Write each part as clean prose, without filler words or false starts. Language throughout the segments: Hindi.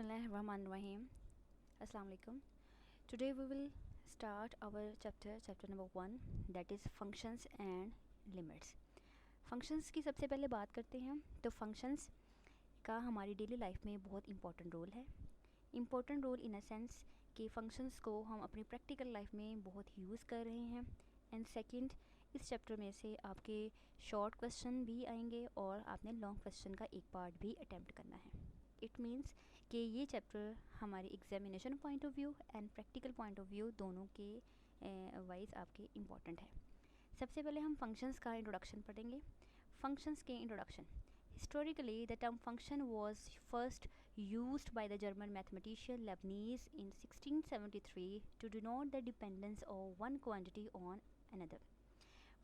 Bismillahirrahmanirrahim. Assalamu alaikum. Today we will start our chapter number 1, that is functions and limits. Functions की सबसे पहले बात करते हैं। तो फंक्शंस का हमारी डेली लाइफ में बहुत इंपॉर्टेंट रोल है। Important role in a sense कि फंक्शंस को हम अपनी प्रैक्टिकल लाइफ में बहुत यूज़ कर रहे हैं। एंड सेकंड, इस चैप्टर में से आपके शॉर्ट क्वेश्चन भी आएंगे और आपने लॉन्ग क्वेश्चन का एक पार्ट भी अटैम्प्ट करना है। इट मीन्स कि ये चैप्टर हमारी examination point of view and practical point of view दोनों के वाइज आपके इम्पॉर्टेंट है। सबसे पहले हम फंक्शंस का इंट्रोडक्शन पढ़ेंगे। फंक्शंस के introduction. Historically, the term function was first used by the German mathematician Leibniz in 1673 to denote the dependence of one quantity on another.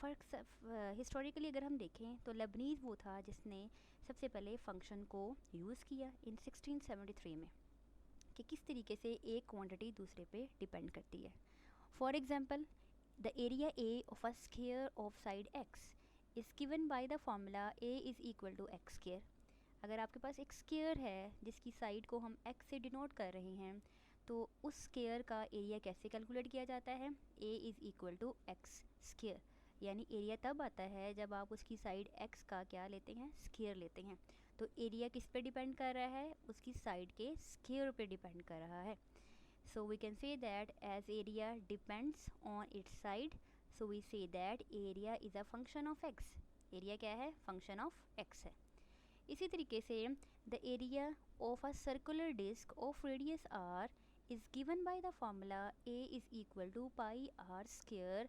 Historically अगर हम देखें तो लेबनीज़ वो था जिसने सबसे पहले फंक्शन को यूज़ किया इन 1673 में कि किस तरीके से एक क्वांटिटी दूसरे पे डिपेंड करती है। For example, the area A of a square of side x is given by the formula A is equal to x square. अगर आपके पास एक स्क्वायर है जिसकी साइड को हम एक्स से डिनोट कर रहे हैं, तो उस स्क्वायर का एरिया कैसे कैलकुलेट किया जाता है? A is equal to x square. यानी एरिया तब आता है जब आप उसकी साइड एक्स का क्या लेते हैं? स्क्वायर लेते हैं। तो एरिया किस पे डिपेंड कर रहा है? उसकी साइड के स्क्वायर पे डिपेंड कर रहा है। So we can say that as area depends on its side, so we say that area is a function of x. Area क्या है? फंक्शन ऑफ एक्स है। इसी तरीके से the area of a circular disc of radius r is given by the formula A is equal to pi r square.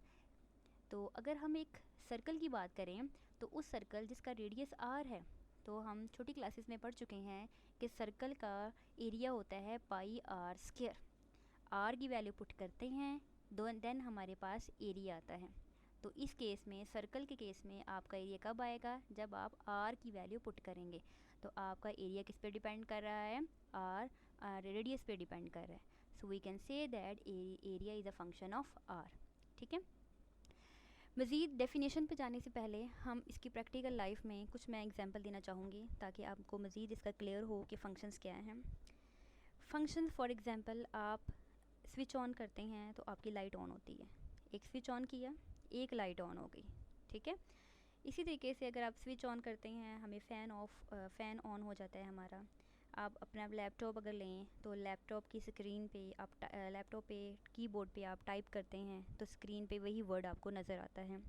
तो अगर हम एक सर्कल की बात करें तो उस सर्कल जिसका रेडियस आर है, तो हम छोटी क्लासेस में पढ़ चुके हैं कि सर्कल का एरिया होता है पाई आर स्क्वायर। आर की वैल्यू पुट करते हैं देन हमारे पास एरिया आता है। तो इस केस में, सर्कल के केस में, आपका एरिया कब आएगा? जब आप आर की वैल्यू पुट करेंगे। तो आपका एरिया किस पे डिपेंड कर रहा है? आर रेडियस पे डिपेंड कर रहा है। So we can say that area is a function of r. ठीक है। मज़ीद डेफिनेशन पे जाने से पहले हम इसकी प्रैक्टिकल लाइफ में कुछ मैं एग्जांपल देना चाहूँगी ताकि आपको मज़ीद इसका क्लियर हो कि फ़ंक्शंस क्या हैं। फ़ंक्शन फॉर एग्ज़ाम्पल, आप स्विच ऑन करते हैं तो आपकी लाइट ऑन होती है। एक स्विच ऑन किया, एक लाइट ऑन हो गई। ठीक है। इसी तरीके से अगर आप स्विच ऑन करते हैं, हमें फ़ैन ऑन हो जाता है हमारा। आप अपना लैपटॉप अगर लें तो लैपटॉप की स्क्रीन पे आप लैपटॉप पे कीबोर्ड पे आप टाइप करते हैं तो स्क्रीन पे वही वर्ड आपको नज़र आता है।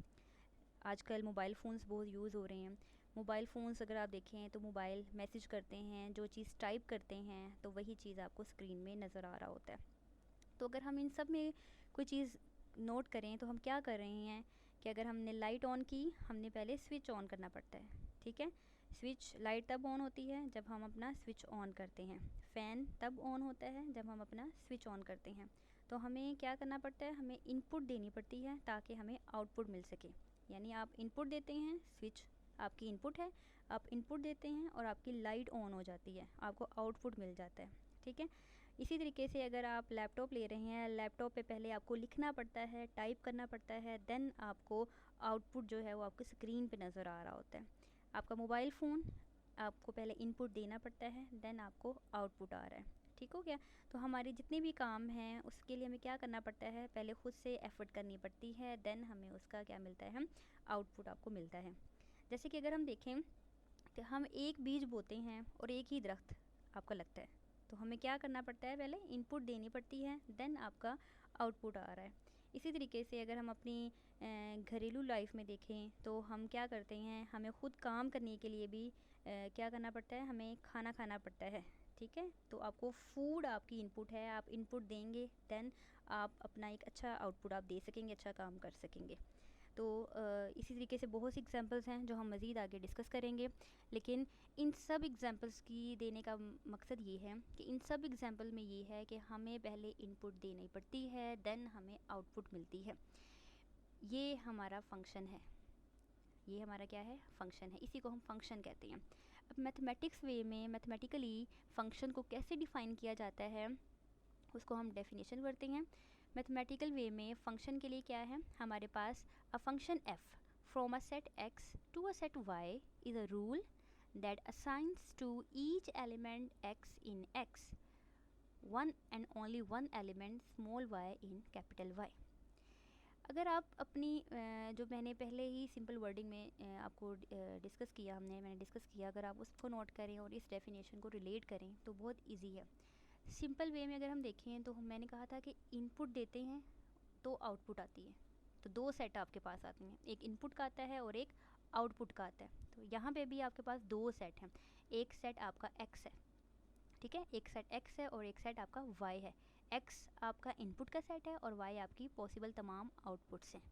आजकल मोबाइल फ़ोन्स बहुत यूज़ हो रहे हैं। मोबाइल फ़ोन्स अगर आप देखें तो मोबाइल मैसेज करते हैं, जो चीज़ टाइप करते हैं तो वही चीज़ आपको स्क्रीन में नज़र आ रहा होता है। तो अगर हम इन सब में कोई चीज़ नोट करें तो हम क्या कर रहे हैं कि अगर हमने लाइट ऑन की, हमने पहले स्विच ऑन करना पड़ता है। ठीक है। स्विच लाइट तब ऑन होती है जब हम अपना स्विच ऑन करते हैं। फ़ैन तब ऑन होता है जब हम अपना स्विच ऑन करते हैं। तो हमें क्या करना पड़ता है? हमें इनपुट देनी पड़ती है ताकि हमें आउटपुट मिल सके। यानी आप इनपुट देते हैं, स्विच आपकी इनपुट है, आप इनपुट देते हैं और आपकी लाइट ऑन हो जाती है, आपको आउटपुट मिल जाता है। ठीक है। इसी तरीके से अगर आप लैपटॉप ले रहे हैं, लैपटॉप पे पहले आपको लिखना पड़ता है, टाइप करना पड़ता है, देन आपको आउटपुट जो है वो आपको स्क्रीन पे नज़र आ रहा होता है। आपका मोबाइल फ़ोन, आपको पहले इनपुट देना पड़ता है, देन आपको आउटपुट आ रहा है। ठीक हो गया। तो हमारे जितने भी काम हैं उसके लिए हमें क्या करना पड़ता है? पहले ख़ुद से एफ़र्ट करनी पड़ती है, देन हमें उसका क्या मिलता है? आउटपुट आपको मिलता है। जैसे कि अगर हम देखें तो हम एक बीज बोते हैं और एक ही दरख्त आपका लगता है, तो हमें क्या करना पड़ता है? पहले इनपुट देनी पड़ती है, देन आपका आउटपुट आ रहा है। इसी तरीके से अगर हम अपनी घरेलू लाइफ में देखें तो हम क्या करते हैं? हमें ख़ुद काम करने के लिए भी क्या करना पड़ता है? हमें खाना खाना पड़ता है। ठीक है। तो आपको फूड आपकी इनपुट है, आप इनपुट देंगे देन आप अपना एक अच्छा आउटपुट आप दे सकेंगे, अच्छा काम कर सकेंगे। तो इसी तरीके से बहुत सी एग्जांपल्स हैं जो हम मज़ीद आगे डिस्कस करेंगे। लेकिन इन सब एग्जांपल्स की देने का मकसद ये है कि इन सब एग्जांपल में ये है कि हमें पहले इनपुट देनी पड़ती है, देन हमें आउटपुट मिलती है। ये हमारा फंक्शन है। ये हमारा क्या है? फंक्शन है। इसी को हम फंक्शन कहते हैं। अब मैथमेटिक्स वे में मैथमेटिकली फ़ंक्शन को कैसे डिफ़ाइन किया जाता है उसको हम डेफिनेशन करते हैं। मैथमेटिकल वे में फ़ंक्शन के लिए क्या है? हमारे पास a function f from a set x to a set y is a rule that assigns to each element x in x one and only one element small y in capital Y। अगर आप अपनी जो मैंने पहले ही सिंपल वर्डिंग में आपको डिस्कस किया मैंने डिस्कस किया, अगर आप उसको नोट करें और इस डेफिनेशन को रिलेट करें तो बहुत इजी है। सिंपल वे में अगर हम देखें तो मैंने कहा था कि इनपुट देते हैं तो आउटपुट आती है। तो दो सेट आपके पास आते हैं, एक इनपुट का आता है और एक आउटपुट का आता है। तो यहाँ पे भी आपके पास दो सेट हैं, एक सेट आपका x है, ठीक है, एक सेट x है और एक सेट आपका y है। x आपका इनपुट का सेट है और y आपकी पॉसिबल तमाम आउटपुट्स हैं।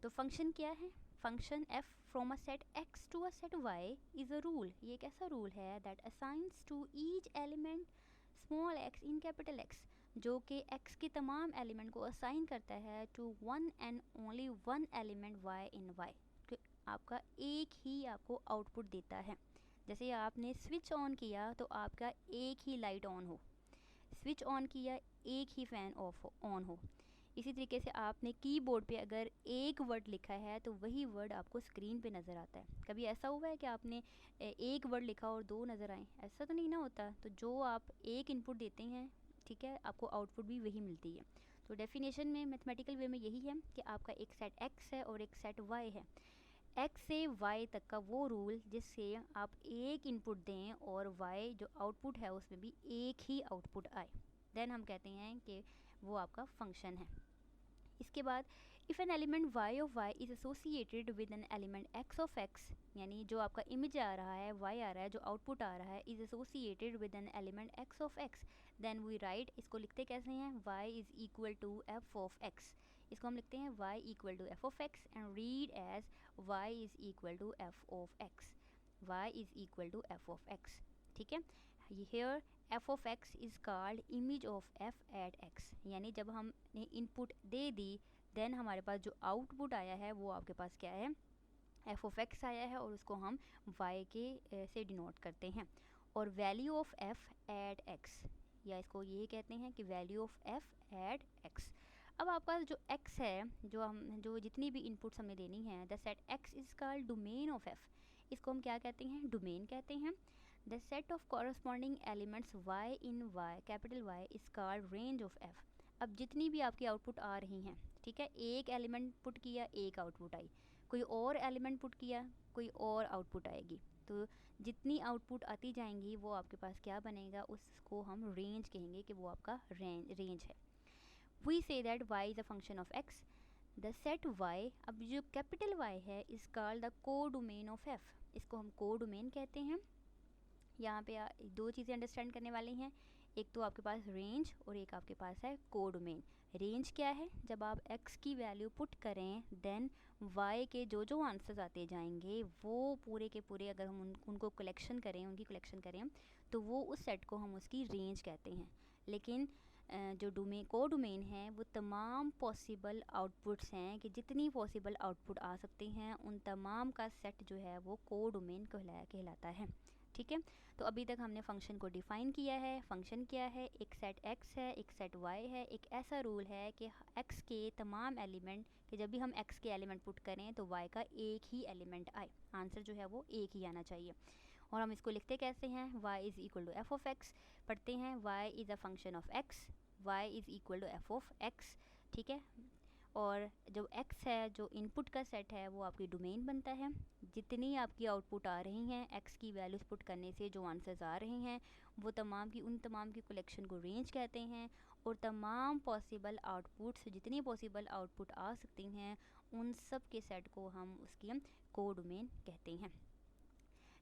तो फंक्शन क्या है? Function f from a set x to a set y is a rule. ये एक ऐसा रूल है that assigns to each element small x in capital X, जो कि x के तमाम एलिमेंट को असाइन करता है to one and only one element y in y। आपका एक ही आपको आउटपुट देता है। जैसे आपने स्विच ऑन किया तो आपका एक ही लाइट ऑन हो, स्विच ऑन किया एक ही फ़ैन ऑफ ऑन हो। इसी तरीके से आपने कीबोर्ड पे अगर एक वर्ड लिखा है तो वही वर्ड आपको स्क्रीन पे नज़र आता है। कभी ऐसा हुआ है कि आपने एक वर्ड लिखा और दो नज़र आए? ऐसा तो नहीं ना होता। तो जो आप एक इनपुट देते हैं, ठीक है, आपको आउटपुट भी वही मिलती है। तो डेफिनेशन में मैथमेटिकल वे में यही है कि आपका एक सेट x है और एक सेट y है। x से y तक का वो रूल जिससे आप एक इनपुट दें और y जो आउटपुट है उसमें भी एक ही आउटपुट आए, देन हम कहते हैं कि वो आपका फंक्शन है। इसके बाद if an element y of y is associated with an element x of x, यानी जो आपका इमेज आ रहा है, y आ रहा है, जो आउटपुट आ रहा है, is associated with an element x of x, then we write, इसको लिखते कैसे हैं, y is equal to f of x। इसको हम लिखते हैं y equal to f of x and read as y is equal to f of x, y is equal to f of x, ठीक है। Here f of x is called image of f at x, यानी जब हमने इनपुट दे दी देन हमारे पास जो आउटपुट आया है वो आपके पास क्या है, f ऑफ x आया है और उसको हम y के से डिनोट करते हैं। और value of f at x, या इसको ये कहते हैं कि value of f at x। अब आपका जो x है, जो जितनी भी इनपुट्स हमें देनी है, the set x is called domain of f। इसको हम क्या कहते हैं, डोमेन कहते हैं। The set of corresponding elements y in y capital Y is called range of f। अब जितनी भी आपकी आउटपुट आ रही हैं, ठीक है, एक एलिमेंट पुट किया एक आउटपुट आई, कोई और एलिमेंट पुट किया कोई और आउटपुट आएगी। तो जितनी आउटपुट आती जाएंगी वो आपके पास क्या बनेगा, उसको हम रेंज कहेंगे कि वो आपका रेंज है। We say that y is a function of x। The set y, अब जो कैपिटल Y है, is called the codomain of f। इसको हम को डोमेन कहते हैं। यहाँ पे दो चीज़ें अंडरस्टैंड करने वाली हैं, एक तो आपके पास रेंज और एक आपके पास है को डोमेन। रेंज क्या है, जब आप x की वैल्यू पुट करें देन y के जो जो आंसर्स आते जाएंगे वो पूरे के पूरे, अगर हम उनको कलेक्शन करें, उनकी कलेक्शन करें तो वो उस सेट को हम उसकी रेंज कहते हैं। लेकिन जो को डोमेन है वो तमाम पॉसिबल आउटपुट्स हैं कि जितनी पॉसिबल आउटपुट आ सकते हैं उन तमाम का सेट जो है वो को डोमेन कहलाता है, ठीक है। तो अभी तक हमने फंक्शन को डिफ़ाइन किया है। फंक्शन क्या है, एक सेट x है, एक सेट y है। एक ऐसा रूल है कि x के तमाम एलिमेंट, कि जब भी हम x के एलिमेंट पुट करें तो y का एक ही एलिमेंट आए, आंसर जो है वो एक ही आना चाहिए। और हम इसको लिखते कैसे हैं, y is equal to f of x। पढ़ते हैं y is a function of x, y is equal to f of x, ठीक है। और जो x है, जो इनपुट का सेट है, वो आपकी डोमेन बनता है। जितनी आपकी आउटपुट आ रही हैं x की वैल्यूज़ पुट करने से जो आंसर्स आ रहे हैं वो उन तमाम की कलेक्शन को रेंज कहते हैं। और तमाम पॉसिबल आउटपुट्स, जितनी पॉसिबल आउटपुट आ सकती हैं उन सब के सेट को हम उसकी को डोमेन कहते हैं।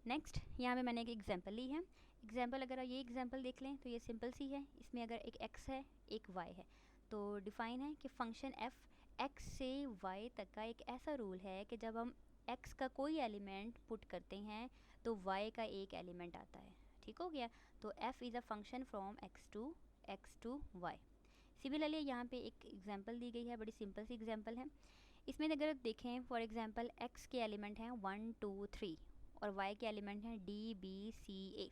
नेक्स्ट, यहाँ पे मैंने एक एग्जांपल ली है। एग्जांपल, अगर ये एग्जांपल देख लें तो ये सिंपल सी है। इसमें अगर एक x है एक y है तो डिफ़ाइन है कि फ़ंक्शन f x से y तक का एक ऐसा रूल है कि जब हम x का कोई एलिमेंट पुट करते हैं तो y का एक एलिमेंट आता है, ठीक हो गया। तो f is a function from x to y। Similarly यहाँ पे एक एग्जांपल दी गई है, बड़ी सिंपल सी एग्जांपल है। इसमें अगर देखें फॉर एग्जांपल x के एलिमेंट हैं 1 2 3 और y के एलिमेंट हैं D B C A।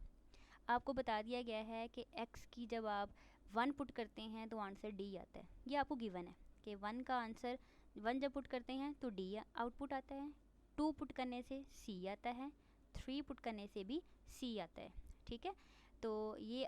आपको बता दिया गया है कि x की जब आप 1 पुट करते हैं तो आंसर D आता है। ये आपको गिवन है कि 1 का आंसर 1 जब पुट करते हैं तो D आउटपुट आता है, 2 पुट करने से C आता है, 3 पुट करने से भी C आता है, ठीक है। तो ये